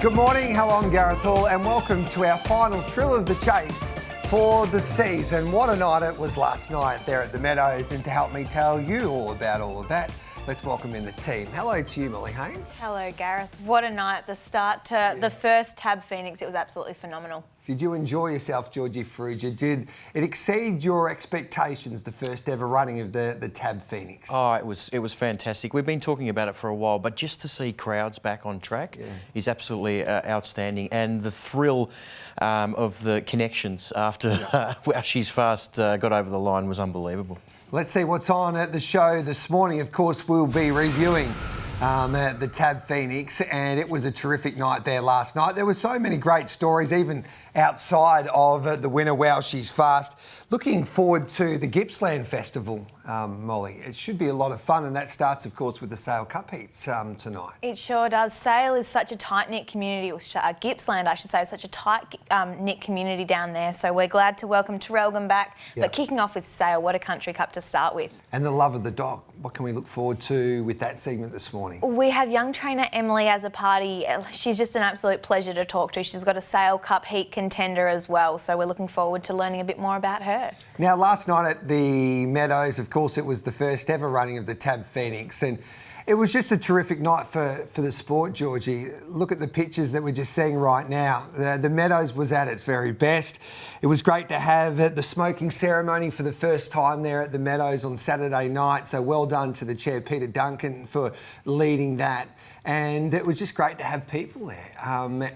Good morning, hello, I'm Gareth Hall and welcome to our final thrill of the chase for the season. What a night it was last night there at the Meadows, and to help me tell you all about all of that, let's welcome in the team. Hello to you, Molly Haynes. Hello, Gareth. What a night. The start to the first Tab Phoenix, it was absolutely phenomenal. Did you enjoy yourself, Georgie Ferrugia? Did it exceed your expectations, the first ever running of the Tab Phoenix? Oh, it was fantastic. We've been talking about it for a while, but just to see crowds back on track is absolutely outstanding. And the thrill of the connections after She's Fast got over the line was unbelievable. Let's see what's on at the show this morning. Of course, we'll be reviewing the Tab Phoenix, and it was a terrific night there last night. There were so many great stories, even outside of the winner, Wow, She's Fast. Looking forward to the Gippsland Festival, Molly. It should be a lot of fun, and that starts, of course, with the Sale Cup heats tonight. It sure does. Sale is such a tight-knit community, or Gippsland, I should say, is such a tight-knit community down there. So we're glad to welcome Traralgon back. Yep. But kicking off with Sale, what a country cup to start with. And the love of the dog. What can we look forward to with that segment this morning? We have young trainer Emily as a party. She's just an absolute pleasure to talk to. She's got a Sale Cup heat contender as well, so we're looking forward to learning a bit more about her. Now, last night at the Meadows, of course, it was the first ever running of the Tab Phoenix, and it was just a terrific night for the sport, Georgie. Look at the pictures that we're just seeing right now. The Meadows was at its very best. It was great to have the smoking ceremony for the first time there at the Meadows on Saturday night, so well done to the chair, Peter Duncan, for leading that. And it was just great to have people there.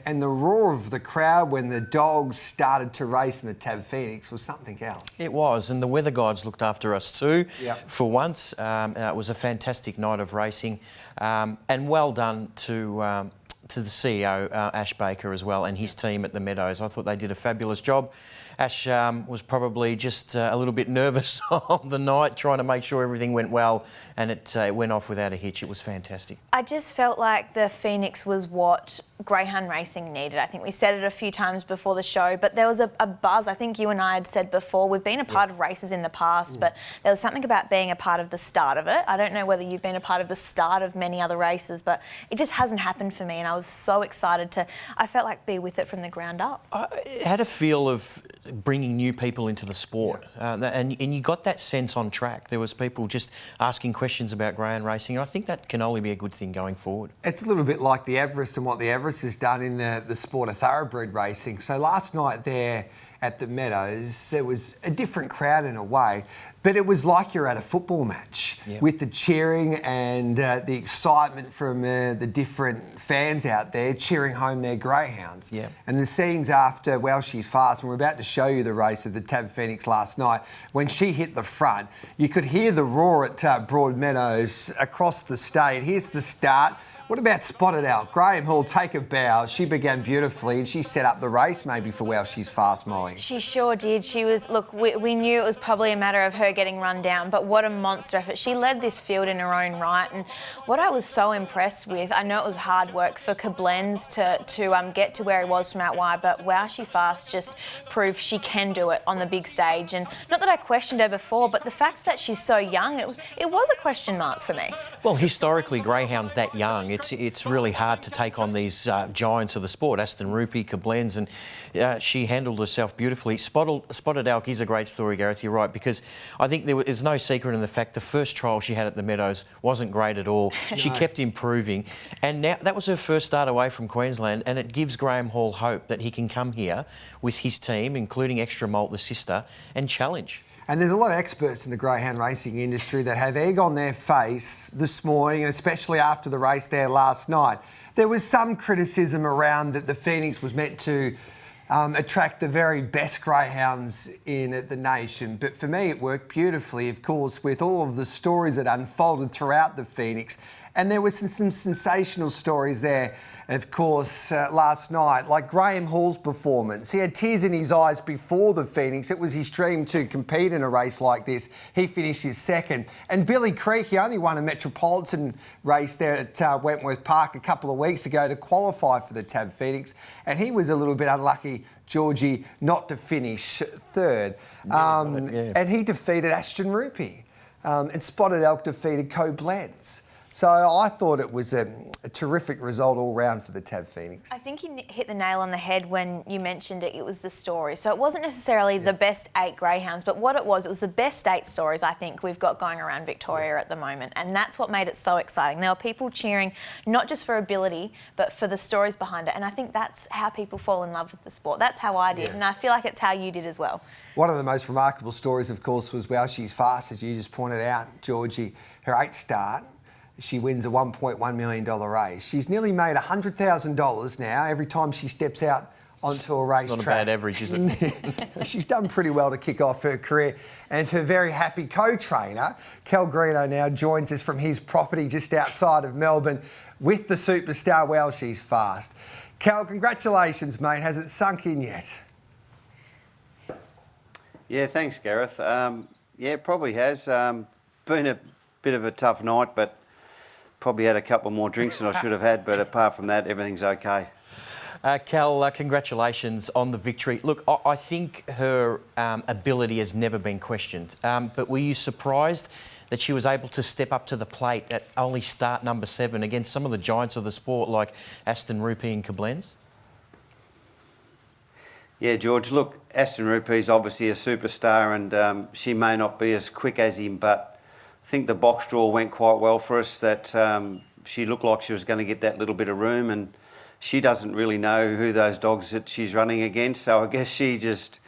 And the roar of the crowd when the dogs started to race in the Tab Phoenix was something else. It was, and the weather guides looked after us too. Yep. For once. It was a fantastic night of racing, and well done to the CEO, Ash Baker, as well, and his team at the Meadows. I thought they did a fabulous job. Ash was probably just a little bit nervous on the night, trying to make sure everything went well, and it went off without a hitch. It was fantastic. I just felt like the Phoenix was what greyhound racing needed. I think we said it a few times before the show, but there was a buzz. I think you and I had said before, we've been a part of races in the past, but there was something about being a part of the start of it. I don't know whether you've been a part of the start of many other races, but it just hasn't happened for me, and I was so excited I felt like be with it from the ground up. It had a feel of bringing new people into the sport, and you got that sense on track. There was people just asking questions about greyhound racing, and I think that can only be a good thing going forward. It's a little bit like the Everest and what the Everest has done in the sport of thoroughbred racing. So last night there at the Meadows, there was a different crowd in a way, but it was like you're at a football match with the cheering and the excitement from the different fans out there cheering home their greyhounds. Yeah. And the scenes after Well, She's Fast, and we're about to show you the race of the Tab Phoenix last night, when she hit the front, you could hear the roar at Broadmeadows across the state. Here's the start. What about Spotted Elk? Graham Hall, take a bow. She began beautifully and she set up the race maybe for Well, She's Fast, Molly. She sure did. She was, look, we knew it was probably a matter of her getting run down, but what a monster effort. She led this field in her own right, and what I was so impressed with, I know it was hard work for Koblenz to get to where he was from out wide, but Wow, She Fast just proved she can do it on the big stage. And not that I questioned her before, but the fact that she's so young, it was a question mark for me. Well, historically, greyhounds that young, it's really hard to take on these giants of the sport, Aston Rupee, Koblenz, and she handled herself beautifully. Spotted Elk is a great story, Gareth, you're right, because I think there's no secret in the fact the first trial she had at the Meadows wasn't great at all. No. She kept improving, and now that was her first start away from Queensland, and it gives Graham Hall hope that he can come here with his team, including Extra Malt, the sister, and challenge. And there's a lot of experts in the greyhound racing industry that have egg on their face this morning, and especially after the race there last night. There was some criticism around that the Phoenix was meant to attract the very best greyhounds in the nation. But for me, it worked beautifully, of course, with all of the stories that unfolded throughout the Phoenix. And there were some sensational stories there, of course, last night, like Graham Hall's performance. He had tears in his eyes before the Phoenix. It was his dream to compete in a race like this. He finished his second. And Billy Creek, he only won a Metropolitan race there at Wentworth Park a couple of weeks ago to qualify for the Tab Phoenix. And he was a little bit unlucky, Georgie, not to finish third. And he defeated Aston Rupee. And Spotted Elk defeated Koblenz. So I thought it was a a terrific result all round for the Tab Phoenix. I think you hit the nail on the head when you mentioned it. It was the story. So it wasn't necessarily the best 8 greyhounds, but what it was the best 8 stories I think we've got going around Victoria at the moment. And that's what made it so exciting. There were people cheering not just for ability, but for the stories behind it. And I think that's how people fall in love with the sport. That's how I did. And I feel like it's how you did as well. One of the most remarkable stories, of course, was Well She's Fast, as you just pointed out, Georgie. Her 8th start, she wins a $1.1 million race. She's nearly made $100,000 now every time she steps out onto a race track. It's not a bad average, is it? She's done pretty well to kick off her career. And her very happy co-trainer, Cal Greeno, now joins us from his property just outside of Melbourne with the superstar Well She's Fast. Cal, congratulations, mate. Has it sunk in yet? Yeah, thanks, Gareth. Yeah, it probably has. Been a bit of a tough night, but probably had a couple more drinks than I should have had. But apart from that, everything's okay. Cal, congratulations on the victory. Look, I think her ability has never been questioned. But were you surprised that she was able to step up to the plate at only start number 7 against some of the giants of the sport like Aston Rupee and Koblenz? Yeah, George, look, Aston Rupee's obviously a superstar and she may not be as quick as him, but I think the box draw went quite well for us, that she looked like she was going to get that little bit of room, and she doesn't really know who those dogs that she's running against, so I guess she just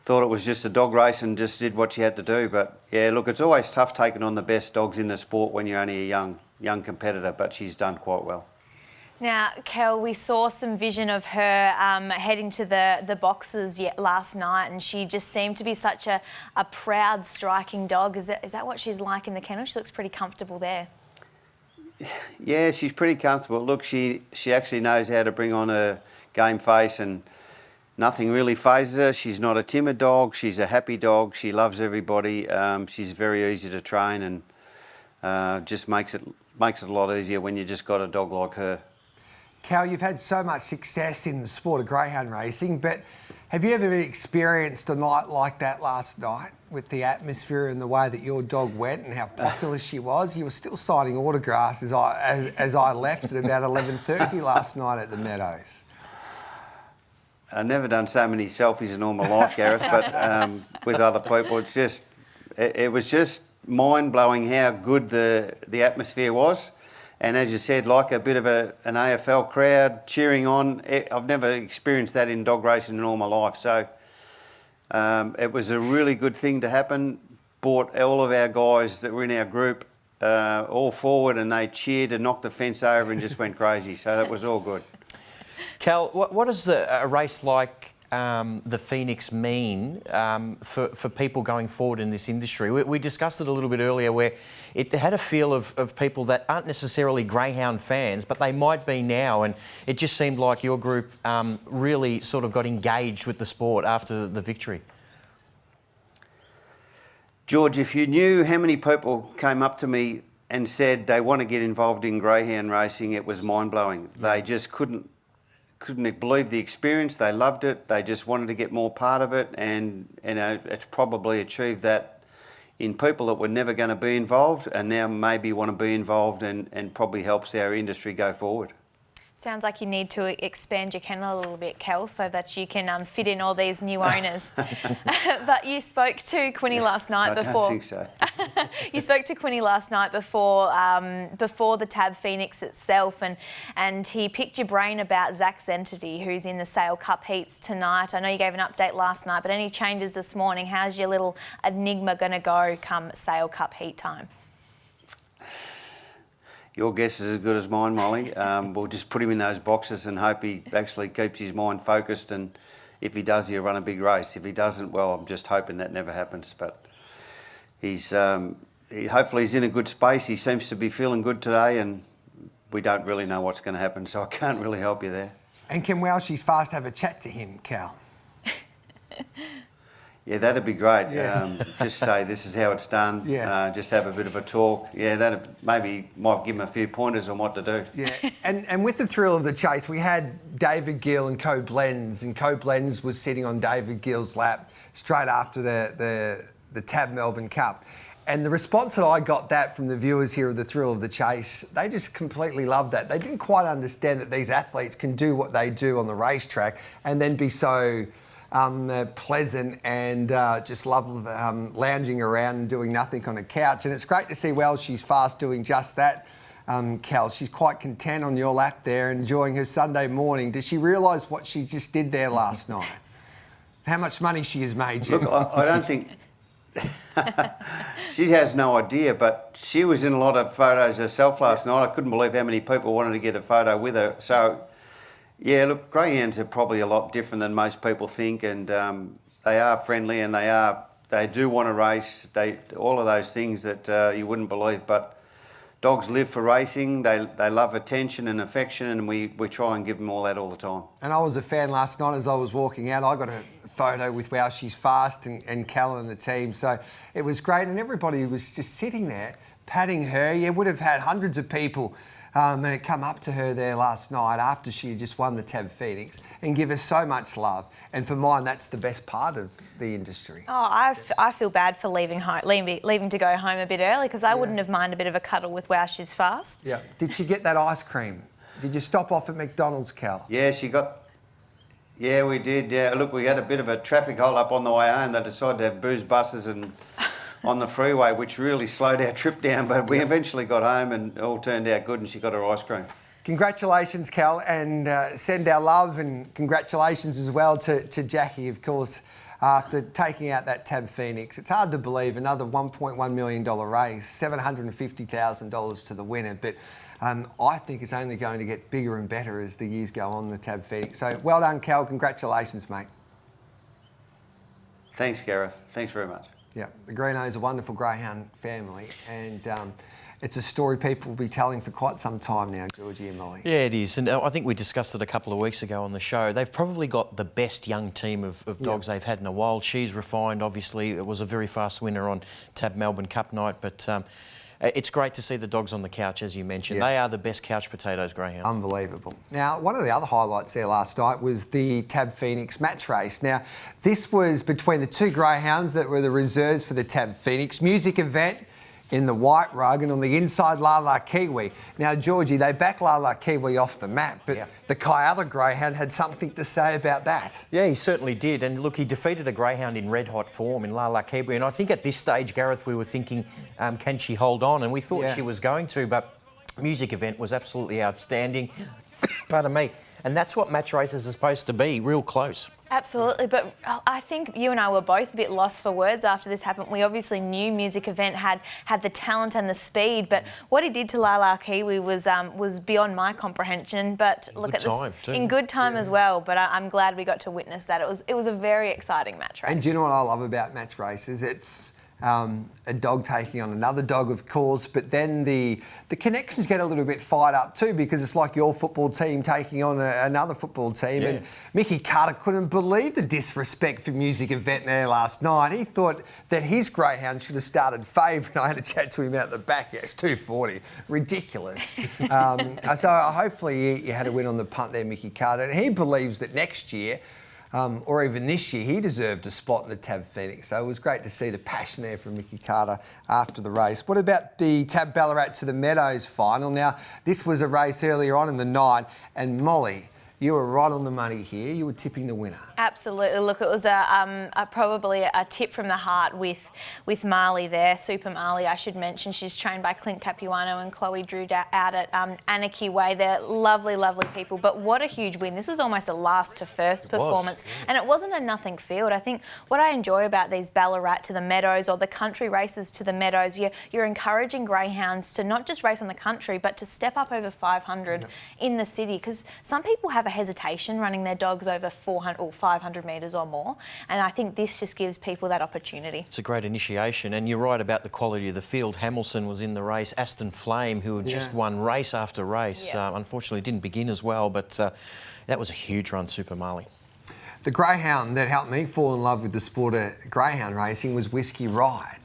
thought it was just a dog race and just did what she had to do. But yeah, look, it's always tough taking on the best dogs in the sport when you're only a young competitor, but she's done quite well. Now, Kel, we saw some vision of her heading to the boxes last night, and she just seemed to be such a proud, striking dog. Is that what she's like in the kennel? She looks pretty comfortable there. Yeah, she's pretty comfortable. Look, she actually knows how to bring on a game face, and nothing really phases her. She's not a timid dog. She's a happy dog. She loves everybody. She's very easy to train, and just makes it a lot easier when you just got a dog like her. Cal, you've had so much success in the sport of greyhound racing, but have you ever experienced a night like that last night with the atmosphere and the way that your dog went and how popular she was? You were still signing autographs as I left at about 11:30 last night at the Meadows. I've never done so many selfies in all my life, Gareth, but with other people, it was just mind-blowing how good the atmosphere was. And as you said, like a bit of an AFL crowd cheering on. I've never experienced that in dog racing in all my life. So it was a really good thing to happen. Brought all of our guys that were in our group all forward, and they cheered and knocked the fence over and just went crazy. So that was all good. Cal, what does a race like the Phoenix mean for people going forward in this industry? We discussed it a little bit earlier, where it had a feel of people that aren't necessarily greyhound fans, but they might be now, and it just seemed like your group really sort of got engaged with the sport after the victory. George, if you knew how many people came up to me and said they want to get involved in greyhound racing, it was mind-blowing. They just couldn't believe the experience. They loved it. They just wanted to get more part of it, and it's probably achieved that in people that were never going to be involved and now maybe want to be involved, and probably helps our industry go forward. Sounds like you need to expand your kennel a little bit, Kel, so that you can fit in all these new owners. But you spoke to Quinny last night before. I don't think so. You spoke to Quinny last night before the Tab Phoenix itself, and he picked your brain about Zach's entity, who's in the Sale Cup heats tonight. I know you gave an update last night, but any changes this morning? How's your little enigma going to go come Sale Cup heat time? Your guess is as good as mine, Molly. We'll just put him in those boxes and hope he actually keeps his mind focused, and if he does, he'll run a big race. If he doesn't, well, I'm just hoping that never happens. But hopefully he's in a good space. He seems to be feeling good today, and we don't really know what's going to happen, so I can't really help you there. And can Well She's Fast have a chat to him, Cal? Yeah, that'd be great. Yeah. Just say this is how it's done. Yeah. Just have a bit of a talk. Yeah, that maybe might give him a few pointers on what to do. Yeah, and with the thrill of the chase, we had David Gill and Koblenz, and Koblenz was sitting on David Gill's lap straight after the Tab Melbourne Cup. And the response that I got that from the viewers here of the Thrill of the Chase, they just completely loved that. They didn't quite understand that these athletes can do what they do on the racetrack and then be so pleasant and just love lounging around and doing nothing on a couch. And it's great to see She's Fast doing just that, Cal. She's quite content on your lap there, enjoying her Sunday morning. Does she realise what she just did there last night? How much money she has made you? Look, I don't think... She has no idea, but she was in a lot of photos herself last night. I couldn't believe how many people wanted to get a photo with her. So, yeah, look, greyhounds are probably a lot different than most people think, and they are friendly and they do want to race. All of those things that you wouldn't believe. But dogs live for racing. They love attention and affection, and we try and give them all that all the time. And I was a fan last night as I was walking out. I got a photo with She's Fast and Cal and the team. So it was great, and everybody was just sitting there patting her. You would have had hundreds of people come up to her there last night after she had just won the Tab Phoenix and give her so much love. And for mine, that's the best part of the industry. Oh, I feel bad for leaving to go home a bit early, because I wouldn't have minded a bit of a cuddle with She's Fast. Yeah. Did she get that ice cream? Did you stop off at McDonald's, Cal? Yeah, Yeah, we did. Yeah, look, we had a bit of a traffic hold up on the way home. They decided to have booze buses and on the freeway, which really slowed our trip down. But we eventually got home and it all turned out good, and she got her ice cream. Congratulations, Cal, and send our love and congratulations as well to Jackie, of course, after taking out that Tab Phoenix. It's hard to believe, another $1.1 million race, $750,000 to the winner, but I think it's only going to get bigger and better as the years go on, the Tab Phoenix. So well done, Cal. Congratulations, mate. Thanks, Gareth. Thanks very much. Yeah, the Greenos are a wonderful greyhound family, and it's a story people will be telling for quite some time now, Georgie and Molly. Yeah, it is. And I think we discussed it a couple of weeks ago on the show. They've probably got the best young team of dogs they've had in a while. She's refined, obviously. It was a very fast winner on Tab Melbourne Cup night, but it's great to see the dogs on the couch, as you mentioned. They are the best couch potatoes greyhounds. Unbelievable. Now, one of the other highlights there last night was the Tab Phoenix match race. Now, this was between the two greyhounds that were the reserves for the Tab Phoenix. Music event in the white rug, and on the inside, Lala Kiwi. Now, Georgie, they backed Lala Kiwi off the map, but the Kyala greyhound had something to say about that. Yeah, he certainly did. And look, he defeated a greyhound in red-hot form in Lala Kiwi. And I think at this stage, Gareth, we were thinking, can she hold on? And we thought she was going to, but music event was absolutely outstanding. Pardon me. And that's what match races are supposed to be, real close. Absolutely, but I think you and I were both a bit lost for words after this happened. We obviously knew Music Event had the talent and the speed, but what he did to Lala Kiwi was beyond my comprehension. But look at this in good time as well. But I'm glad we got to witness that. It was a very exciting match race. And do you know what I love about match races? It's a dog taking on another dog, of course, but then the connections get a little bit fired up too, because it's like your football team taking on another football team. And Mickey Carter couldn't believe the disrespect for Music Event there last night. He thought that his greyhound should have started favourite. I had a chat to him out the back. Yeah, it's 240. Ridiculous. So hopefully you had a win on the punt there, Mickey Carter. And he believes that next year, or even this year, he deserved a spot in the Tab Phoenix. So it was great to see the passion there from Mickey Carter after the race. What about the Tab Ballarat to the Meadows final? Now, this was a race earlier on in the night, and Molly, you were right on the money here. You were tipping the winner. Absolutely. Look, it was probably a tip from the heart with Marley there, Super Marley, I should mention. She's trained by Clint Capuano and Chloe Drew out at Anarchy Way. They're lovely, lovely people. But what a huge win. This was almost a last to first performance. And it wasn't a nothing field. I think what I enjoy about these Ballarat to the Meadows or the country races to the Meadows, you're encouraging greyhounds to not just race on the country, but to step up over 500 in the city. Because some people have a hesitation running their dogs over 400 or 500 metres or more, and I think this just gives people that opportunity. It's a great initiation, and you're right about the quality of the field. Hamilton was in the race. Aston Flame, who had just won race after race, unfortunately didn't begin as well, but that was a huge run, Super Marley. The greyhound that helped me fall in love with the sport of greyhound racing was Whiskey Ride.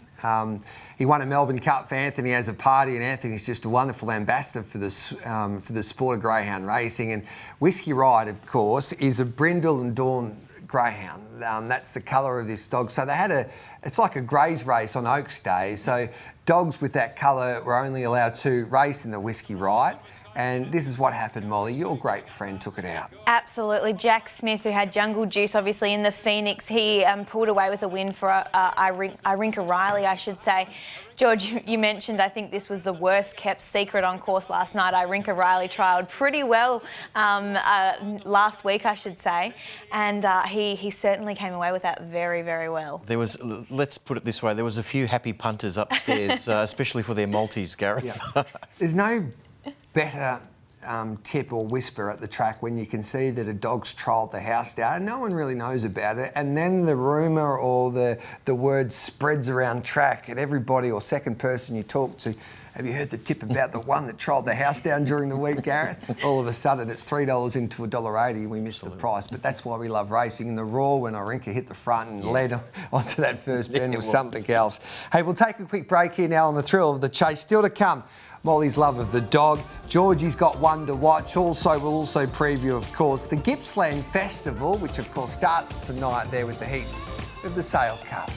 He won a Melbourne Cup for Anthony as a party, and Anthony's just a wonderful ambassador for the sport of greyhound racing. And Whiskey Ride, of course, is a Brindle and Dawn greyhound. That's the colour of this dog. So they had it's like a greys race on Oaks Day. So dogs with that colour were only allowed to race in the Whiskey Right. And this is what happened, Molly. Your great friend took it out. Absolutely. Jack Smith, who had Jungle Juice, obviously, in the Phoenix, he pulled away with a win for Irinka Riley, I should say. George, you mentioned, I think this was the worst kept secret on course last night. Irinka Riley trialled pretty well last week, I should say. And he certainly came away with that very, very well. There was, let's put it this way, there was a few happy punters upstairs, especially for their Maltese, Gareth. Yeah. There's no better tip or whisper at the track when you can see that a dog's trialled the house down and no one really knows about it, and then the rumour or the word spreads around track, and everybody or second person you talk to, have you heard the tip about the one that trialled the house down during the week, Gareth? All of a sudden it's $3 into $1.80. We missed the price, but that's why we love racing. And the roar when Irinka hit the front and led onto that first bend was something else. Hey, we'll take a quick break here now on the thrill of the chase. Still to come, Molly's love of the dog. Georgie's got one to watch. We'll also preview, of course, the Gippsland Festival, which of course starts tonight there with the heats of the Sail Cup.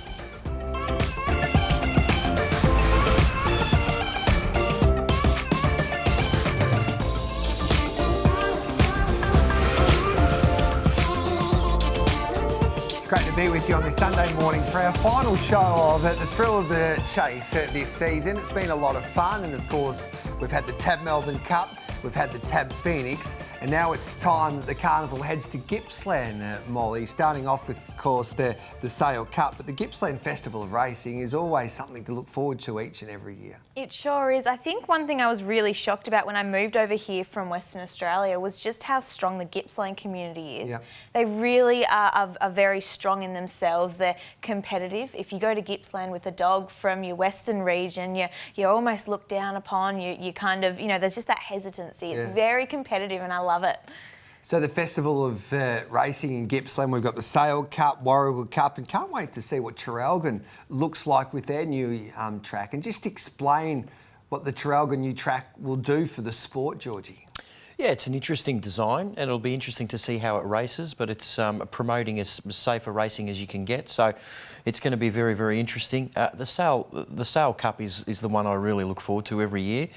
It's great to be with you on this Sunday morning for our final show of the Thrill of the Chase this season. It's been a lot of fun, and of course we've had the Tab Melbourne Cup, we've had the Tab Phoenix, and now it's time that the carnival heads to Gippsland, Molly, starting off with, of course, the Sail Cup. But the Gippsland Festival of Racing is always something to look forward to each and every year. It sure is. I think one thing I was really shocked about when I moved over here from Western Australia was just how strong the Gippsland community is. Yep. They really are very strong in themselves. They're competitive. If you go to Gippsland with a dog from your Western region, you're almost looked down upon. You kind of, there's just that hesitancy. It's very competitive and I love it. So the Festival of Racing in Gippsland, we've got the Sail Cup, Warragul Cup, and can't wait to see what Traralgon looks like with their new track. And just explain what the Traralgon new track will do for the sport, Georgie. Yeah, it's an interesting design, and it'll be interesting to see how it races, but it's promoting as safer racing as you can get, so it's going to be very, very interesting. The Sail Cup is the one I really look forward to every year.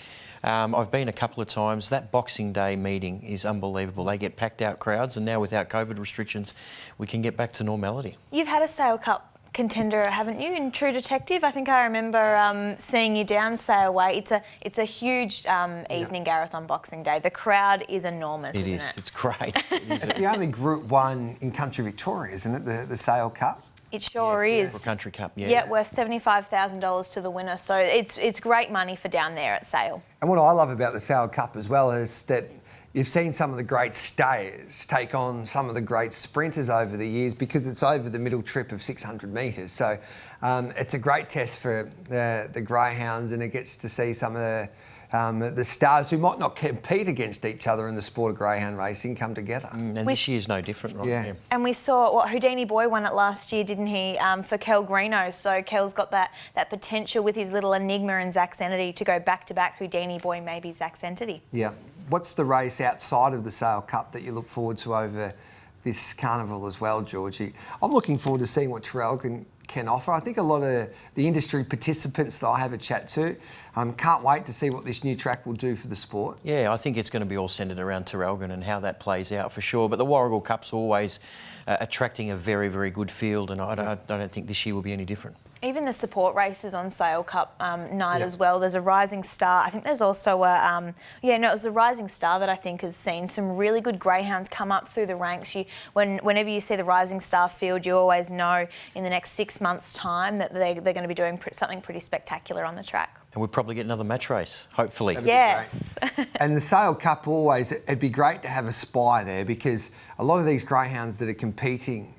I've been a couple of times. That Boxing Day meeting is unbelievable. They get packed out crowds, and now without COVID restrictions, we can get back to normality. You've had a Sail Cup contender, haven't you, in True Detective? I think I remember seeing you down Sailway. It's a huge evening, Gareth, on Boxing Day. The crowd is enormous, isn't it? It's great. It's the only Group 1 in country Victoria, isn't it, the Sail Cup? It sure is. For Country Cup, yeah. Yeah, worth $75,000 to the winner. So it's great money for down there at Sail. And what I love about the Sail Cup as well is that you've seen some of the great stayers take on some of the great sprinters over the years because it's over the middle trip of 600 metres. So it's a great test for the greyhounds, and it gets to see some of the stars who might not compete against each other in the sport of greyhound racing come together. And this year's no different, right? Yeah. And we saw Houdini Boy won it last year, didn't he, for Kel Greeno. So Kel's got that potential with his little Enigma and Zach's Entity to go back-to-back Houdini Boy, maybe Zach's Entity. Yeah. What's the race outside of the Sail Cup that you look forward to over this carnival as well, Georgie? I'm looking forward to seeing what Traralgon can offer. I think a lot of the industry participants that I have a chat to can't wait to see what this new track will do for the sport. Yeah, I think it's going to be all centred around Traralgon and how that plays out for sure. But the Warragul Cup's always attracting a very, very good field, and I don't think this year will be any different. Even the support races on Sail Cup night as well. There's a Rising Star. I think there's also it was a Rising Star that I think has seen some really good greyhounds come up through the ranks. Whenever you see the Rising Star field, you always know in the next 6 months' time that they're going to be doing something pretty spectacular on the track. And we'll probably get another match race, hopefully. Yes. And the Sail Cup it'd be great to have a spy there, because a lot of these greyhounds that are competing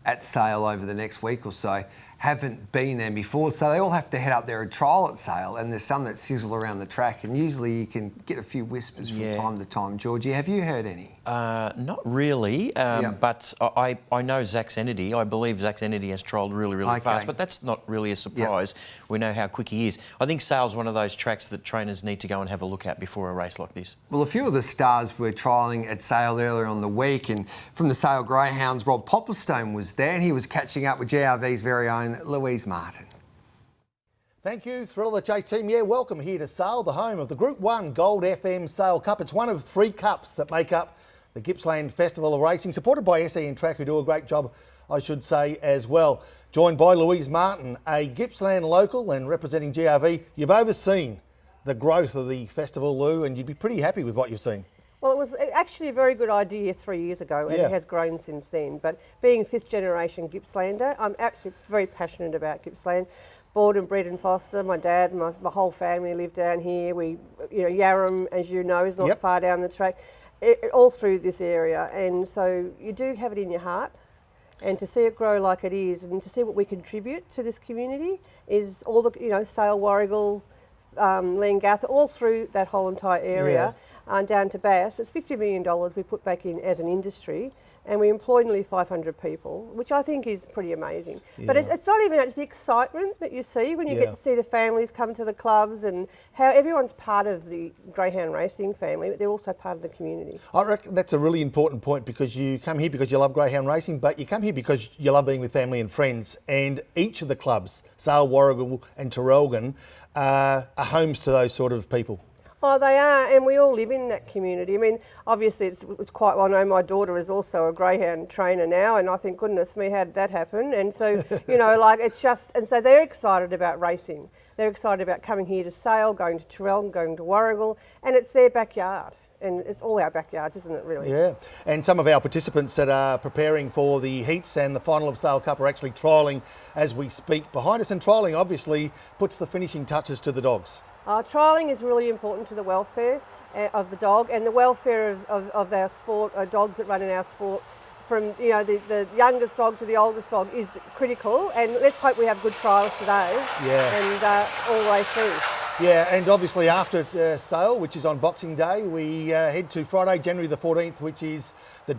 at Sail over the next week or so haven't been there before, so they all have to head up there and trial at Sale, and there's some that sizzle around the track, and usually you can get a few whispers from time to time. Georgie, have you heard any? Not really, but I know Zach's Entity. I believe Zach's Entity has trialled really fast, but that's not really a surprise. Yep. We know how quick he is. I think Sale's one of those tracks that trainers need to go and have a look at before a race like this. Well, a few of the stars were trialling at Sale earlier on the week, and from the Sale Greyhounds, Rob Popplestone was there, and he was catching up with GRV's very own Louise Martin. Thank you, Thrill of the Chase team. Yeah, welcome here to Sale, the home of the Group 1 Gold FM Sale Cup. It's one of 3 cups that make up the Gippsland Festival of Racing, supported by SEN Track, who do a great job, I should say, as well. Joined by Louise Martin, a Gippsland local and representing GRV. You've overseen the growth of the festival, Lou, and you'd be pretty happy with what you've seen. Well, it was actually a very good idea 3 years ago, and it has grown since then. But being 5th generation Gippslander, I'm actually very passionate about Gippsland. Born and bred in Foster. My dad and my whole family live down here. Yarram, as you know, is not far down the track. All through this area, and so you do have it in your heart, and to see it grow like it is, and to see what we contribute to this community is all the Sale, Warrigal, Langath, all through that whole entire area, down to Bass. It's $50 million we put back in as an industry, and we employ nearly 500 people, which I think is pretty amazing. Yeah. But it's not even that, it's the excitement that you see when you get to see the families come to the clubs, and how everyone's part of the greyhound racing family, but they're also part of the community. I reckon that's a really important point, because you come here because you love greyhound racing, but you come here because you love being with family and friends, and each of the clubs, Sale, Warrigal and Traralgon, are homes to those sort of people. Oh, they are, and we all live in that community. I mean, obviously it's quite well known. My daughter is also a greyhound trainer now, and I think, goodness me, how did that happen? And so, it's just, and so they're excited about racing. They're excited about coming here to Sale, going to Traralgon, going to Warrigal, and it's their backyard. And it's all our backyards, isn't it, really? Yeah, and some of our participants that are preparing for the heats and the final of Sale Cup are actually trialling as we speak behind us, and trialling obviously puts the finishing touches to the dogs. Trialling is really important to the welfare of the dog and the welfare of our sport, dogs that run in our sport. From the youngest dog to the oldest dog is critical, and let's hope we have good trials today. And all the way through. Yeah, and obviously after Sale, which is on Boxing Day, we head to Friday, January the 14th, which is the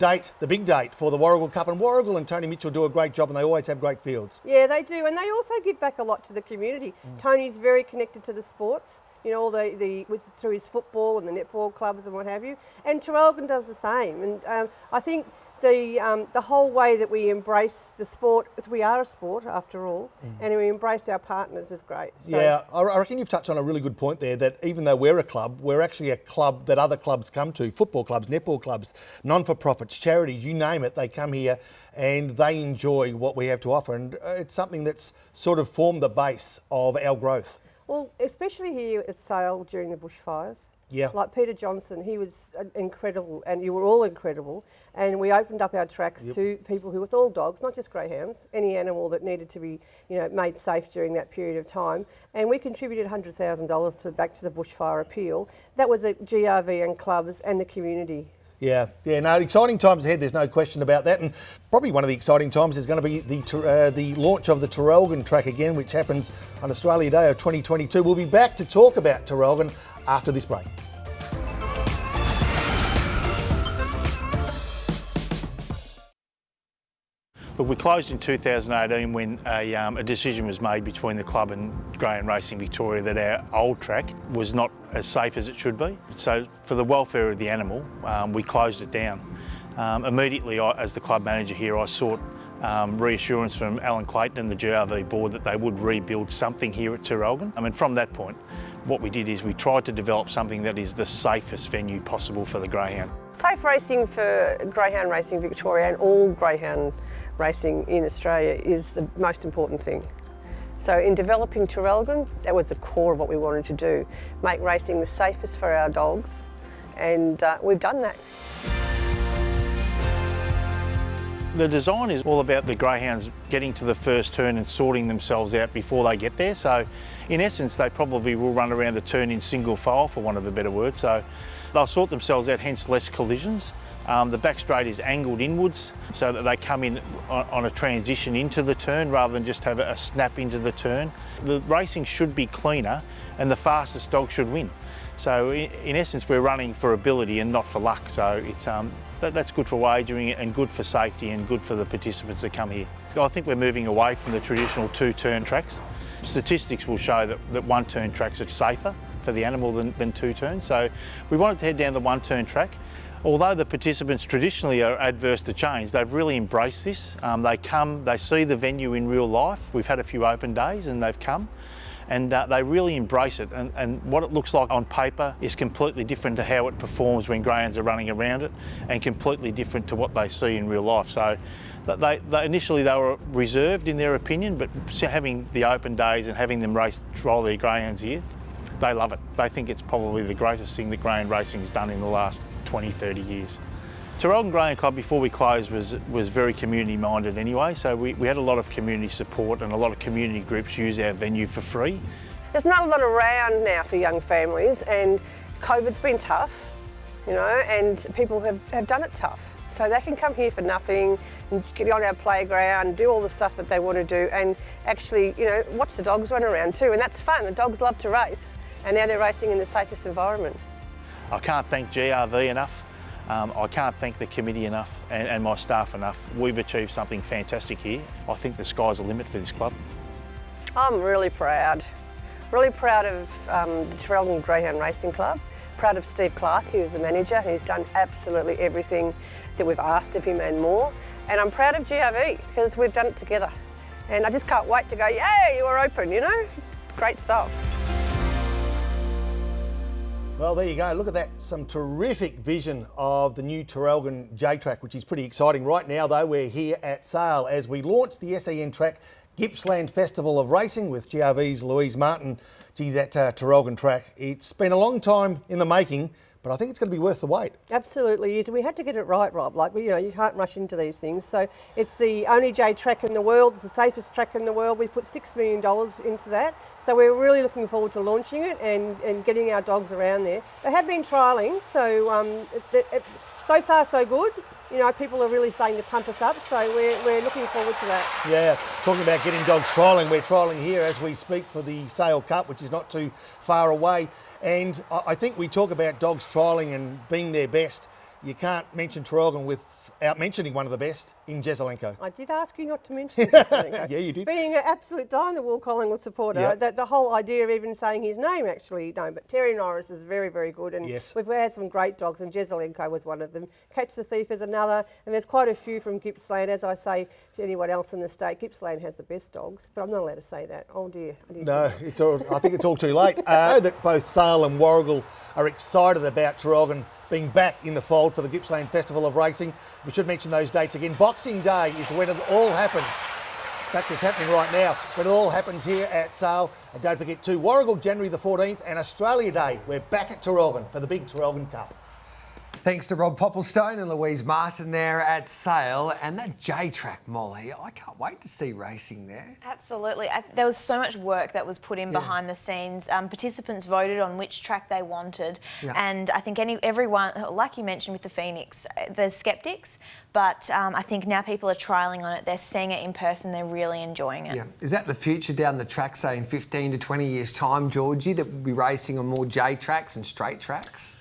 big date for the Warrigal Cup. And Warrigal and Tony Mitchell do a great job, and they always have great fields. Yeah, they do, and they also give back a lot to the community. Tony's very connected to the sports, all through his football and the netball clubs and what have you. And Traralgon does the same. And I think the whole way that we embrace the sport, we are a sport after all, and we embrace our partners is great. So, yeah, I reckon you've touched on a really good point there, that even though we're a club, we're actually a club that other clubs come to, football clubs, netball clubs, non-for-profits, charities, you name it, they come here and they enjoy what we have to offer, and it's something that's sort of formed the base of our growth. Well, especially here at Sale during the bushfires. Yeah. Like Peter Johnson, he was incredible, and you were all incredible. And we opened up our tracks to people who, with all dogs, not just greyhounds, any animal that needed to be, made safe during that period of time. And we contributed $100,000 back to the bushfire appeal. That was at GRV and clubs and the community. Yeah, no, exciting times ahead, there's no question about that. And probably one of the exciting times is going to be the launch of the Traralgon track again, which happens on Australia Day of 2022. We'll be back to talk about Traralgon after this break. Look, we closed in 2018 when a decision was made between the club and Greyhound Racing Victoria that our old track was not as safe as it should be. So for the welfare of the animal, we closed it down. Immediately, as the club manager here, I sought reassurance from Alan Clayton and the GRV board that they would rebuild something here at Traralgon. I mean, from that point, what we did is we tried to develop something that is the safest venue possible for the greyhound. Safe racing for Greyhound Racing Victoria and all greyhound racing in Australia is the most important thing. So in developing Traralgon, that was the core of what we wanted to do, make racing the safest for our dogs, and we've done that. The design is all about the greyhounds getting to the first turn and sorting themselves out before they get there. So in essence, they probably will run around the turn in single file, for want of a better word. So they'll sort themselves out, hence less collisions. The back straight is angled inwards so that they come in on a transition into the turn rather than just have a snap into the turn. The racing should be cleaner and the fastest dog should win. So in essence, we're running for ability and not for luck. So it's that's good for wagering and good for safety and good for the participants that come here. I think we're moving away from the traditional two-turn tracks. Statistics will show that one-turn tracks are safer for the animal than two turns. So we wanted to head down the one-turn track. Although the participants traditionally are adverse to change, they've really embraced this. They come, they see the venue in real life. We've had a few open days and they've come. And they really embrace it, and what it looks like on paper is completely different to how it performs when greyhounds are running around it, and completely different to what they see in real life. So initially they were reserved in their opinion, but having the open days and having them trial their greyhounds here, they love it. They think it's probably the greatest thing that greyhound racing's done in the last 20, 30 years. Traralgon Greyhound Club, before we closed, was very community minded anyway, so we had a lot of community support and a lot of community groups use our venue for free. There's not a lot around now for young families, and COVID's been tough, you know, and people have done it tough. So they can come here for nothing and get on our playground, do all the stuff that they want to do, and actually, you know, watch the dogs run around too, and that's fun. The dogs love to race, and now they're racing in the safest environment. I can't thank GRV enough. I can't thank the committee enough and my staff enough. We've achieved something fantastic here. I think the sky's the limit for this club. I'm really proud of the Traralgon Greyhound Racing Club. Proud of Steve Clark, who's the manager, who's done absolutely everything that we've asked of him and more. And I'm proud of GRV because we've done it together. And I just can't wait to go, yay, you're open, you know? Great stuff. Well, there you go. Look at that. Some terrific vision of the new Traralgon J-Track, which is pretty exciting. Right now, though, we're here at Sale as we launch the SEN Track Gippsland Festival of Racing with GRV's Louise Martin. Gee, that Traralgon track, it's been a long time in the making, but I think it's going to be worth the wait. Absolutely is. We had to get it right, Rob. Like, you know, you can't rush into these things. So it's the only J track in the world. It's the safest track in the world. We put $6 million into that. So we're really looking forward to launching it and getting our dogs around there. They have been trialling, so so far so good. You know, people are really starting to pump us up, so we're looking forward to that. Yeah, talking about getting dogs trialling, we're trialling here as we speak for the Sale Cup, which is not too far away. And I think we talk about dogs trialling and being their best. You can't mention Traralgon without mentioning one of the best in Jesselenko. I did ask you not to mention Jesselenko. Yeah, you did. Being an absolute die-in-the-wool Collingwood supporter, yep. The whole idea of even saying his name, actually, no, but Terry Norris is very, very good. And yes. We've had some great dogs, and Jesselenko was one of them. Catch the Thief is another, and there's quite a few from Gippsland. As I say to anyone else in the state, Gippsland has the best dogs, but I'm not allowed to say that. Oh dear. No, I think it's all too late. I know that both Sale and Warrigal are excited about Traralgon being back in the fold for the Gippsland Festival of Racing. We should mention those dates again. Boxing Day is when it all happens. In fact, it's happening right now, when it all happens here at Sale. And don't forget too, Warrigal January the 14th and Australia Day. We're back at Traralgon for the big Traralgon Cup. Thanks to Rob Popplestone and Louise Martin there at Sale. And that J-Track, Molly, I can't wait to see racing there. Absolutely. There was so much work that was put in behind the scenes. Participants voted on which track they wanted. Yeah. And I think everyone, like you mentioned with the Phoenix, there's sceptics, but I think now people are trialling on it. They're seeing it in person. They're really enjoying it. Yeah. Is that the future down the track, say, in 15 to 20 years' time, Georgie, that we'll be racing on more J-tracks and straight tracks?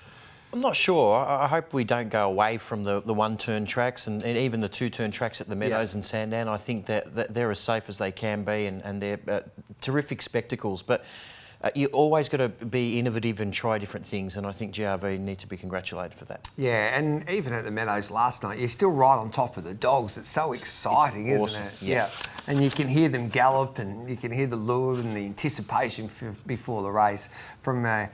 I'm not sure. I hope we don't go away from the one-turn tracks and even the two-turn tracks at the Meadows and Sandown. I think that they're as safe as they can be and they're terrific spectacles. But you always got to be innovative and try different things, and I think GRV need to be congratulated for that. Yeah, and even at the Meadows last night, you're still right on top of the dogs. It's so exciting, isn't awesome. It? Yeah. And you can hear them gallop and you can hear the lure and the anticipation before the race. From a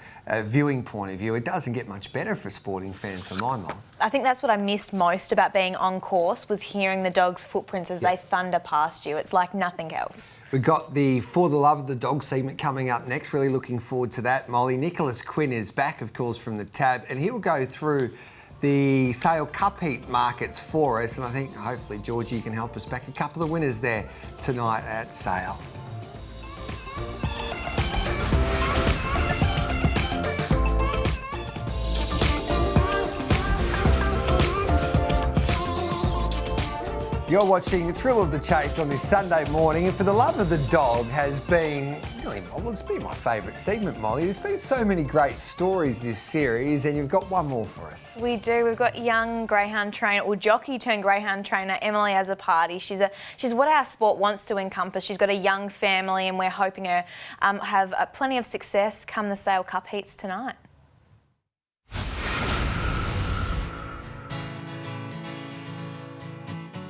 viewing point of view, it doesn't get much better for sporting fans, for my mind. I think that's what I missed most about being on course, was hearing the dogs' footprints as they thunder past you. It's like nothing else. We've got the For the Love of the Dog segment coming up next. Really looking forward to that, Molly. Nicholas Quinn is back, of course, from the tab, and he'll go through the Sale Cup Heat markets for us. And I think, hopefully, Georgie, you can help us back a couple of winners there tonight at Sale. You're watching The Thrill of the Chase on this Sunday morning, and For the Love of the Dog has been really, well, it's been my favourite segment, Molly. There's been so many great stories this series, and you've got one more for us. We do. We've got young greyhound trainer, or jockey turned greyhound trainer, Emily as a party. She's what our sport wants to encompass. She's got a young family, and we're hoping her have plenty of success come the Sale Cup heats tonight.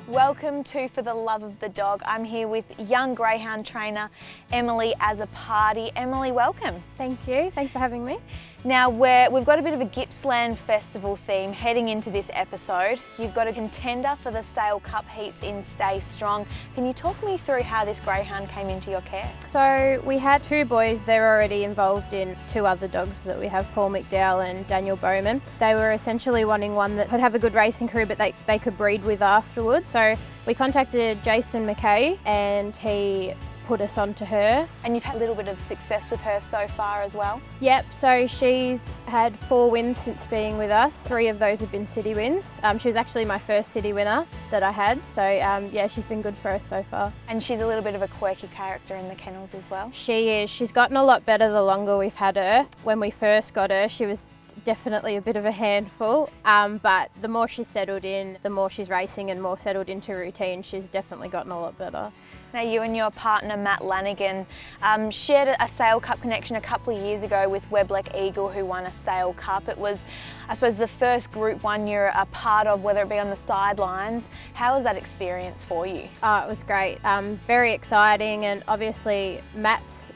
Welcome to For the Love of the Dog. I'm here with young greyhound trainer Emily as a party. Emily, welcome. Thank you. Thanks for having me. Now we've got a bit of a Gippsland Festival theme heading into this episode. You've got a contender for the Sale Cup heats in Stay Strong. Can you talk me through how this greyhound came into your care? So we had two boys. They're already involved in two other dogs that we have, Paul McDowell and Daniel Bowman. They were essentially wanting one that could have a good racing career but they could breed with afterwards. So we contacted Jason McKay and he put us on to her. And you've had a little bit of success with her so far as well? Yep, so she's had 4 wins since being with us. 3 of those have been city wins. She was actually my first city winner that I had, so yeah, she's been good for us so far. And she's a little bit of a quirky character in the kennels as well? She is. She's gotten a lot better the longer we've had her. When we first got her, she was definitely a bit of a handful, but the more she's settled in, the more she's racing and more settled into routine, she's definitely gotten a lot better. Now you and your partner Matt Lanigan shared a Sale Cup connection a couple of years ago with Webleck Eagle, who won a Sale Cup. It was, I suppose, the first Group 1 you're a part of, whether it be on the sidelines. How was that experience for you? Oh, it was great, very exciting, and obviously Matt's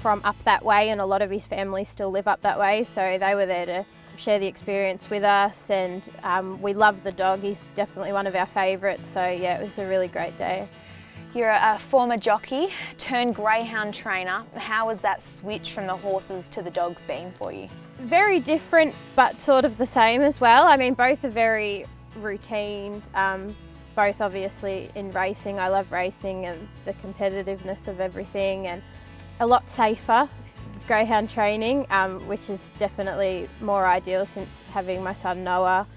from up that way and a lot of his family still live up that way, so they were there to share the experience with us, and we love the dog. He's definitely one of our favourites, so yeah, it was a really great day. You're a former jockey turned greyhound trainer. How was that switch from the horses to the dogs been for you? Very different but sort of the same as well. I mean, both are very routine, both obviously in racing. I love racing and the competitiveness of everything, and a lot safer greyhound training, which is definitely more ideal since having my son Noah.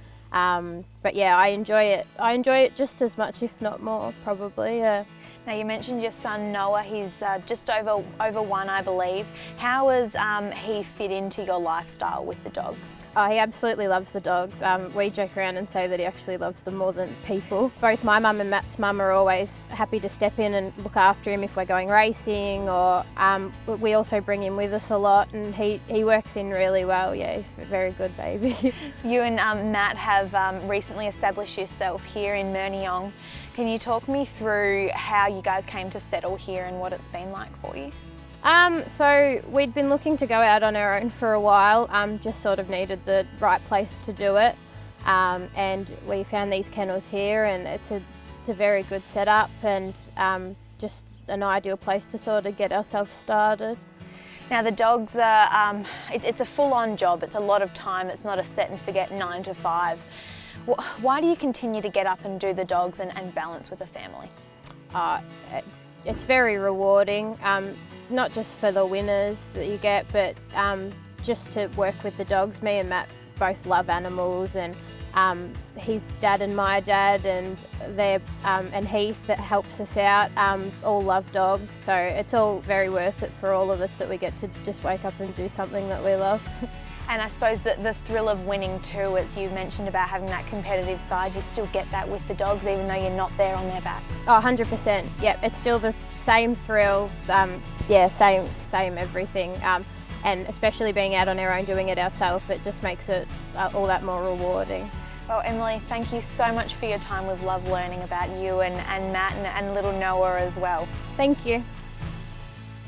But yeah, I enjoy it. I enjoy it just as much, if not more, probably. Now you mentioned your son Noah. He's just over 1, I believe. How has he fit into your lifestyle with the dogs? Oh, he absolutely loves the dogs. We joke around and say that he actually loves them more than people. Both my mum and Matt's mum are always happy to step in and look after him if we're going racing, or we also bring him with us a lot, and he works in really well. Yeah, he's a very good baby. You and Matt have recently established yourself here in Murniong. Can you talk me through how you guys came to settle here and what it's been like for you? So we'd been looking to go out on our own for a while, just sort of needed the right place to do it, and we found these kennels here, and it's a very good setup, and just an ideal place to sort of get ourselves started. Now the dogs are, it's a full-on job. It's a lot of time. It's not a set and forget 9 to 5. Why do you continue to get up and do the dogs and balance with the family? It's very rewarding, not just for the winners that you get, but just to work with the dogs. Me and Matt both love animals, and his dad and my dad and and Heath that helps us out all love dogs, so it's all very worth it for all of us that we get to just wake up and do something that we love. And I suppose that the thrill of winning too, as you mentioned about having that competitive side, you still get that with the dogs even though you're not there on their backs. Oh, 100%. Yep, it's still the same thrill, yeah, same everything. And especially being out on our own doing it ourselves, it just makes it all that more rewarding. Well, Emily, thank you so much for your time. We've loved learning about you and Matt and little Noah as well. Thank you.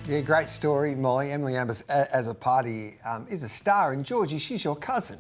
Yeah, great story, Molly. Emily Ambers, as a party, is a star. And Georgie, she's your cousin.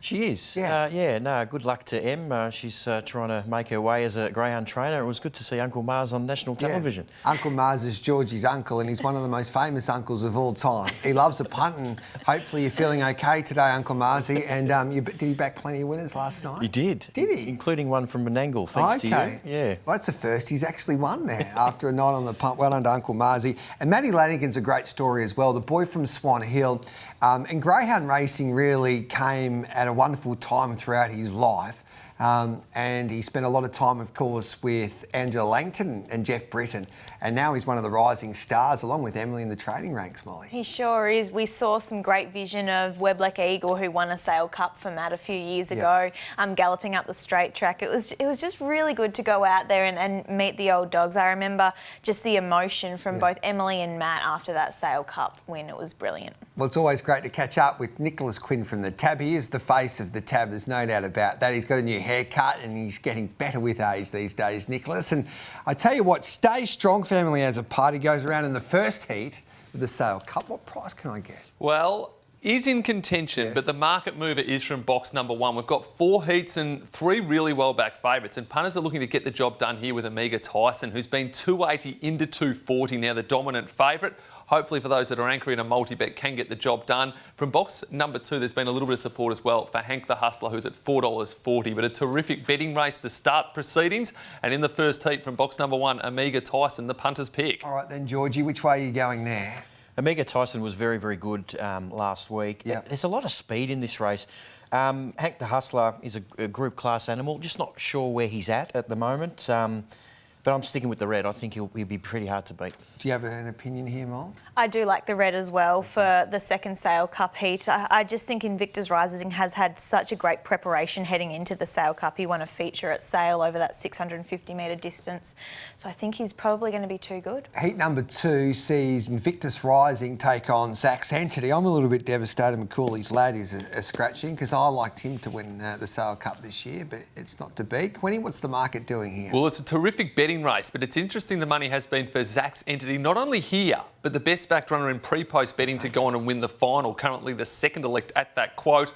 She is. Yeah. No, good luck to Em. She's trying to make her way as a greyhound trainer. It was good to see Uncle Mars on national television. Yeah. Uncle Mars is Georgie's uncle, and he's one of the most famous uncles of all time. He loves a punt, and hopefully you're feeling okay today, Uncle Marsy. And did he back plenty of winners last night? He did. Did he? Including one from Menangle, thanks to you. Yeah. Well, that's the first. He's actually won there after a night on the punt. Well done to Uncle Marsy. And Matty Lanigan's a great story as well. The boy from Swan Hill. And greyhound racing really came at a wonderful time throughout his life. And he spent a lot of time, of course, with Angela Langton and Jeff Britton. And now he's one of the rising stars, along with Emily in the trading ranks, Molly. He sure is. We saw some great vision of Webleck Eagle, who won a Sale Cup for Matt a few years ago, galloping up the straight track. It was just really good to go out there and meet the old dogs. I remember just the emotion from both Emily and Matt after that Sale Cup win. It was brilliant. Well, it's always great to catch up with Nicholas Quinn from the Tab. He is the face of the Tab, there's no doubt about that. He's got a new haircut and he's getting better with age these days, Nicholas. And I tell you what, Stay Strong family as a party goes around in the first heat with the Sale Cup. What price can I get? Well, is in contention, but the market mover is from box number 1. We've got 4 heats and 3 really well-backed favourites, and punters are looking to get the job done here with Amiga Tyson, who's been 280 into 240, now the dominant favourite. Hopefully for those that are anchoring a multi-bet can get the job done. From box number 2, there's been a little bit of support as well for Hank the Hustler, who's at $4.40, but a terrific betting race to start proceedings. And in the first heat from box number 1, Amiga Tyson, the punter's pick. All right then, Georgie, which way are you going there? Amiga Tyson was very, very good last week. Yep. There's a lot of speed in this race. Hank the Hustler is a group class animal. Just not sure where he's at the moment. But I'm sticking with the red. I think he'll be pretty hard to beat. Do you have an opinion here, Mol? I do like the red as well for the second Sale Cup heat. I just think Invictus Rising has had such a great preparation heading into the Sale Cup. He won a feature at Sale over that 650 metre distance. So I think he's probably going to be too good. Heat number 2 sees Invictus Rising take on Zach's Entity. I'm a little bit devastated McCauley's lad is a scratching because I liked him to win the Sale Cup this year, but it's not to be. Quinny, what's the market doing here? Well, it's a terrific betting race, but it's interesting the money has been for Zach's Entity, not only here, but the best backed runner in pre-post betting to go on and win the final. Currently the second elect at that quote.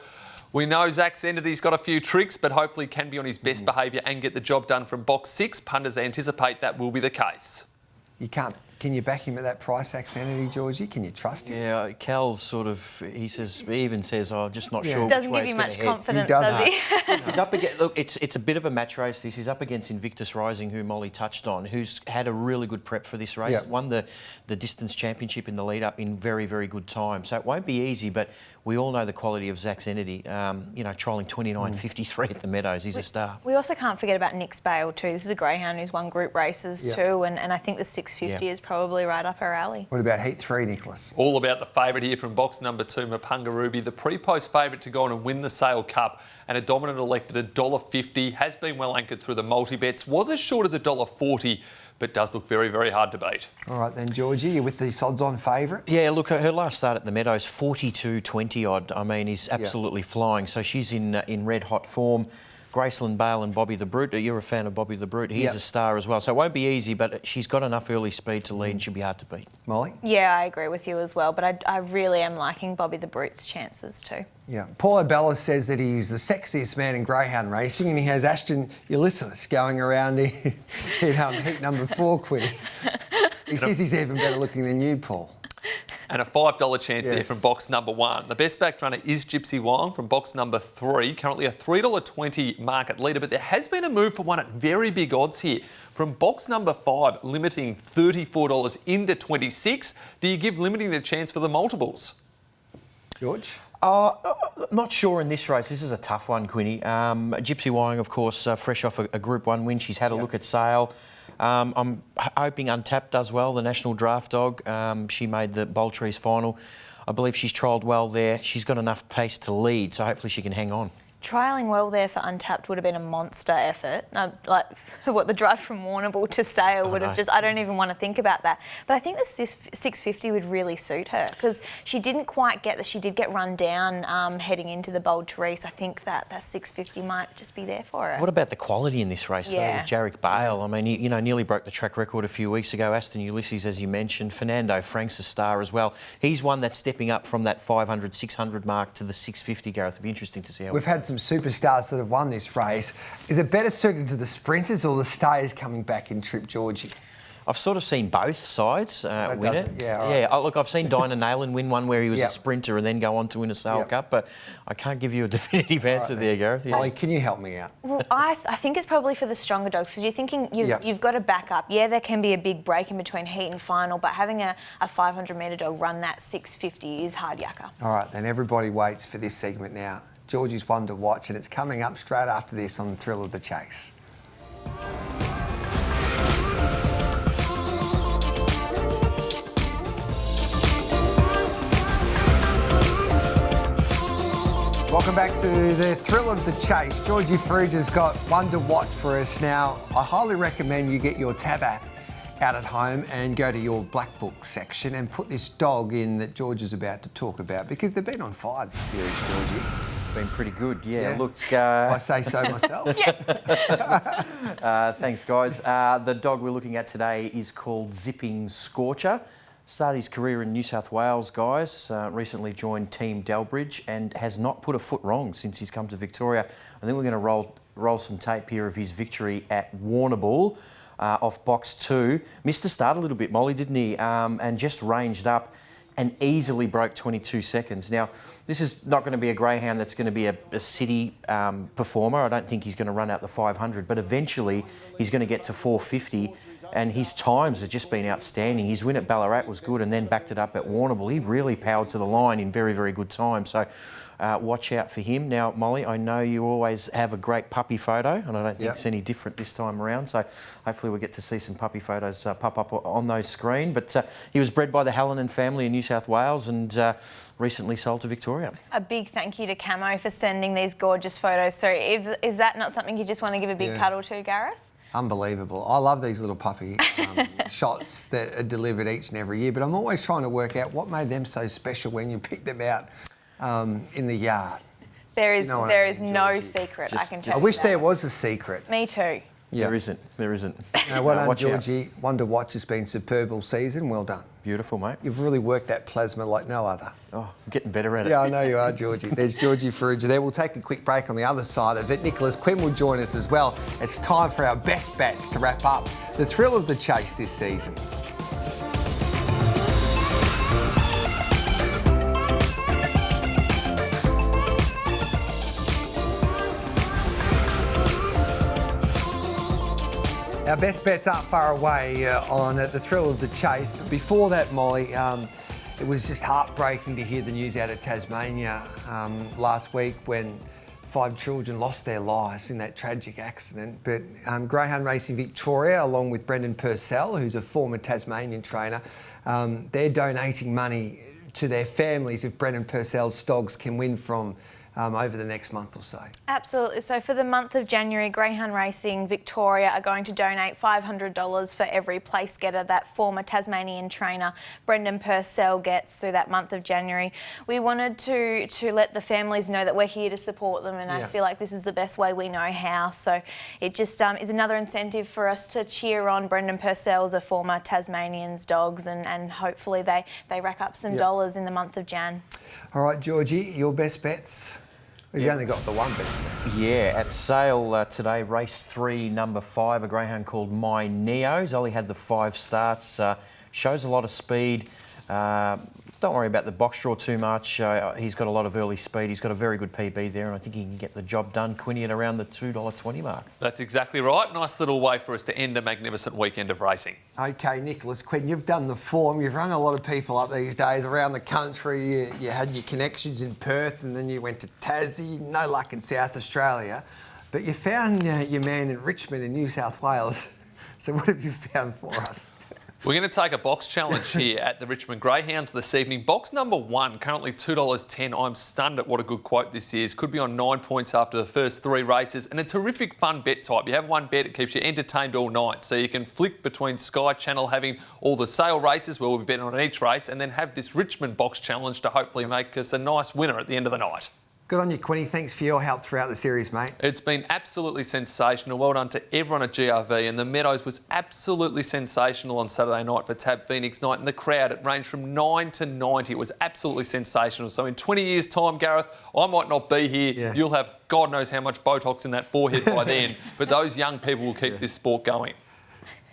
We know Zach's Entity's got a few tricks, but hopefully can be on his best behaviour and get the job done from box 6. Punters anticipate that will be the case. You can't. Can you back him at that price, Zach's Entity, Georgie? Can you trust him? Yeah, Cal's sort of, he even says, I'm just not sure Doesn't which way give you it's much gonna head. confidence, He doesn't. does he? He's up against, look, it's a bit of a match race, this. He's up against Invictus Rising, who Molly touched on, who's had a really good prep for this race. Yep. Won the distance championship in the lead-up in very, very good time. So it won't be easy, but we all know the quality of Zach's Entity. Trolling 29.53 at the Meadows. He's a star. We also can't forget about Nick's Bale too. This is a greyhound who's won group races too, and I think the 650 is probably right up her alley. What about Heat 3, Nicholas? All about the favourite here from box number 2, Mapunga Ruby, the pre-post favourite to go on and win the Sale Cup, and a dominant elect at $1.50, has been well anchored through the multi-bets, was as short as $1.40, but does look very, very hard to beat. All right then, Georgie, you're with the odds-on favourite? Yeah, look, her last start at the Meadows, 42.20 odd. I mean, is absolutely flying. So she's in red-hot form. Graceland Bale and Bobby the Brute. You're a fan of Bobby the Brute. He's a star as well. So it won't be easy, but she's got enough early speed to lead and she'll be hard to beat. Molly? Yeah, I agree with you as well, but I really am liking Bobby the Brute's chances too. Yeah. Paul O'Bella says that he's the sexiest man in greyhound racing and he has Ashton Ulysses going around in heat number 4, Quiddy. He says he's even better looking than you, Paul. And a $5 chance there from box number 1. The best backed runner is Gypsy Wong from box number 3. Currently a $3.20 market leader, but there has been a move for one at very big odds here. From box number 5, limiting $34 into 26. Do you give limiting a chance for the multiples? George? Not sure in this race. This is a tough one, Quinny. Gypsy Wong, of course, fresh off a Group 1 win. She's had a look at Sale. I'm hoping Untapped does well, the national draft dog. She made the Boltrees final. I believe she's trialled well there. She's got enough pace to lead, so hopefully she can hang on. Trialling well there for Untapped would have been a monster effort. The drive from Warrnambool to Sale would have I don't even want to think about that. But I think this 650 would really suit her because she didn't quite get she did get run down heading into the Bold Therese. I think that 650 might just be there for her. What about the quality in this race, though, with Jarek Bale? I mean, he nearly broke the track record a few weeks ago. Aston Ulysses, as you mentioned. Fernando Frank's a star as well. He's one that's stepping up from that 500, 600 mark to the 650, Gareth. It'll be interesting to see how We've had some superstars that have won this race. Is it better suited to the sprinters or the stayers coming back in Trip, Georgie? I've sort of seen both sides win it. Yeah, all yeah. right. Oh, look, I've seen Dinah Nayland win one where he was Yep. a sprinter and then go on to win a Sale Yep. Cup, but I can't give you a definitive answer there, Gareth. Yeah. Molly, can you help me out? Well, I think it's probably for the stronger dogs because you're thinking you've got to back up. Yeah, there can be a big break in between heat and final, but having a 500-metre dog run that 650 is hard yakka. All right, then everybody waits for this segment now. Georgie's one to watch, and it's coming up straight after this on the Thrill of the Chase. Welcome back to the Thrill of the Chase. Georgie Farrugia's got one to watch for us now. I highly recommend you get your Tab app out at home and go to your Black Book section and put this dog in that George is about to talk about because they've been on fire this series, Georgie. Been pretty good, yeah. Look, I say so myself. thanks, guys. The dog we're looking at today is called Zipping Scorcher. Started his career in New South Wales, guys. Recently joined Team Delbridge and has not put a foot wrong since he's come to Victoria. I think we're going to roll some tape here of his victory at Warrnambool off box 2. Missed the start a little bit, Molly, didn't he? And just ranged up and easily broke 22 seconds. Now, this is not going to be a greyhound that's going to be a city performer. I don't think he's going to run out the 500, but eventually he's going to get to 450, and his times have just been outstanding. His win at Ballarat was good and then backed it up at Warrnambool. He really powered to the line in very, very good time. So watch out for him. Now, Molly, I know you always have a great puppy photo, and I don't think it's any different this time around. So hopefully we'll get to see some puppy photos pop up on those screen. But he was bred by the Hallinan family in New South Wales and recently sold to Victoria. A big thank you to Camo for sending these gorgeous photos. So is that not something you just want to give a big cuddle to, Gareth? Unbelievable. I love these little puppy shots that are delivered each and every year, but I'm always trying to work out what made them so special when you pick them out in the yard. There is no Georgie? secret, I can tell you. I wish there was a secret. Me too. Yeah. There isn't. Now, well done, watch out. Georgie. One to watch has been superb all season. Well done. Beautiful, mate. You've really worked that plasma like no other. Oh, I'm getting better at it. Yeah, I know you are, Georgie. There's Georgie Farrugia there. We'll take a quick break on the other side of it. Nicholas Quinn will join us as well. It's time for our best bets to wrap up the Thrill of the Chase this season. Our best bets aren't far away on the Thrill of the Chase. But before that, Molly, it was just heartbreaking to hear the news out of Tasmania last week when 5 children lost their lives in that tragic accident. But Greyhound Racing Victoria, along with Brendan Purcell, who's a former Tasmanian trainer, they're donating money to their families if Brendan Purcell's dogs can win from over the next month or so. Absolutely. So for the month of January, Greyhound Racing Victoria are going to donate $500 for every place getter that former Tasmanian trainer Brendan Purcell gets through that month of January. We wanted to let the families know that we're here to support them, and I feel like this is the best way we know how. So it just is another incentive for us to cheer on Brendan Purcell's a former Tasmanian's dogs, and hopefully they rack up some dollars in the month of Jan. All right, Georgie, your best bets? We've only got the one best bet. Yeah, at sale today, race 3, number 5, a greyhound called Meadows. Ollie had the 5 starts, shows a lot of speed. Don't worry about the box draw too much. He's got a lot of early speed. He's got a very good PB there, and I think he can get the job done, Quinny, at around the $2.20 mark. That's exactly right. Nice little way for us to end a magnificent weekend of racing. OK, Nicholas Quinn, you've done the form. You've rung a lot of people up these days around the country. You had your connections in Perth, and then you went to Tassie. No luck in South Australia. But you found your man in Richmond in New South Wales. So what have you found for us? We're going to take a box challenge here at the Richmond Greyhounds this evening. Box number 1, currently $2.10. I'm stunned at what a good quote this is. Could be on 9 points after the first 3 races, and a terrific fun bet type. You have one bet, it keeps you entertained all night. So you can flick between Sky Channel having all the sale races where we'll be betting on each race, and then have this Richmond box challenge to hopefully make us a nice winner at the end of the night. Good on you, Quinny. Thanks for your help throughout the series, mate. It's been absolutely sensational. Well done to everyone at GRV. And the Meadows was absolutely sensational on Saturday night for Tab Phoenix night. And the crowd, it ranged from 9 to 90. It was absolutely sensational. So in 20 years' time, Gareth, I might not be here. Yeah. You'll have God knows how much Botox in that forehead by then. But those young people will keep this sport going.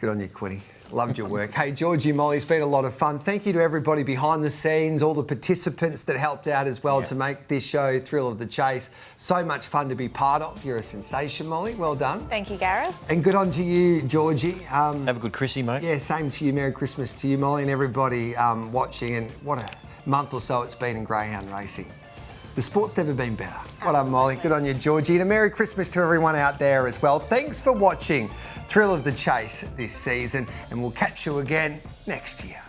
Good on you, Quinny. Loved your work. Hey, Georgie, Molly, it's been a lot of fun. Thank you to everybody behind the scenes, all the participants that helped out as well to make this show Thrill of the Chase. So much fun to be part of. You're a sensation, Molly. Well done. Thank you, Gareth. And good on to you, Georgie. Have a good Chrissy, mate. Yeah, same to you. Merry Christmas to you, Molly, and everybody watching. And what a month or so it's been in greyhound racing. The sport's never been better. Well done, Molly. Good on you, Georgie. And a Merry Christmas to everyone out there as well. Thanks for watching Thrill of the Chase this season, and we'll catch you again next year.